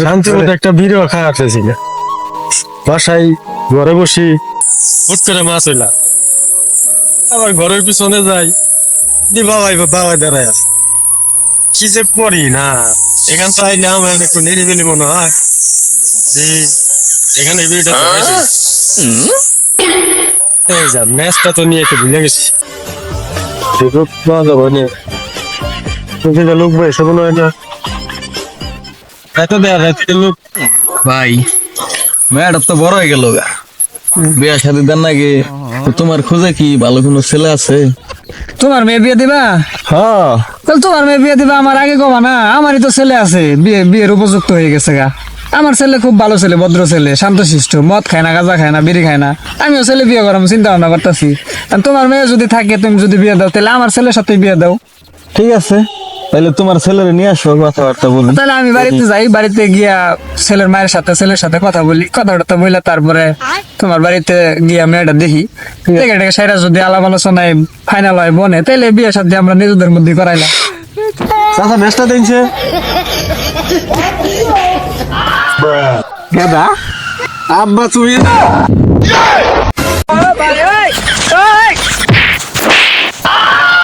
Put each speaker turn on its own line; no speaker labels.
শান্তি মতো একটা ভিডিও খাওয়াতেছি না বাসায় ঘরে বসি হুট করে মাছ হইলাম আবার ঘরের পিছনে যাই দি বাবাই বাবাই দাঁড়ায় আছে কি যে পড়ি না এখান তো আইলে আমার একটু নিরিবিলি মনে হয় যে এখানে ভিডিওটা এই যা ম্যাচটা তো নিয়ে একটু ভুলে গেছি পাওয়া যাবো না লোক ভাই সব নয় না এত দেয়া লোক
ভাই মেয়েটা তো বড় হয়ে গেল গা বিয়া শাদী দেন নাকি তো তোমার খুঁজে কি ভালো কোনো ছেলে আছে?
তোমার মেয়ে বিয়ে দিবা?
হ্যাঁ
তাহলে তোমার মেয়ে বিয়ে দিবা আমার আগে কবা না, আমারই তো ছেলে আছে বিয়ের উপযুক্ত হয়ে গেছে গা। আমার ছেলে খুব ভালো ছেলে, ভদ্র ছেলে, শান্তশিষ্ট, মদ খায় না, গাঁজা খায় না, বিড়ি খায় না। আমিও ছেলে বিয়ে করাম চিন্তা ভাবনা করতেছি। তোমার মেয়ে যদি থাকে, তুমি যদি বিয়ে দাও, তাহলে আমার ছেলের সাথে বিয়ে দাও।
ঠিক আছে, তাহলে তোমার ছেলের নিয়ে আসো, কথাবার্তা বলি।
তাহলে আমি বাড়িতে যাই, বাড়িতে গিয়া ছেলের মায়ের সাথে কথা বলি, কথাবার্তা বললে তারপরে তোমার বাড়িতে গিয়া মেয়েটা দেখি, দেখে সেটা যদি আলাপ আলোচনায় ফাইনাল হয় বনে, তাহলে বিয়ে সাথে আমরা নিজেদের মধ্যে করাইলাম।
চাচা ম্যাচটা দিনছে
দাদা
আব্বা তুমি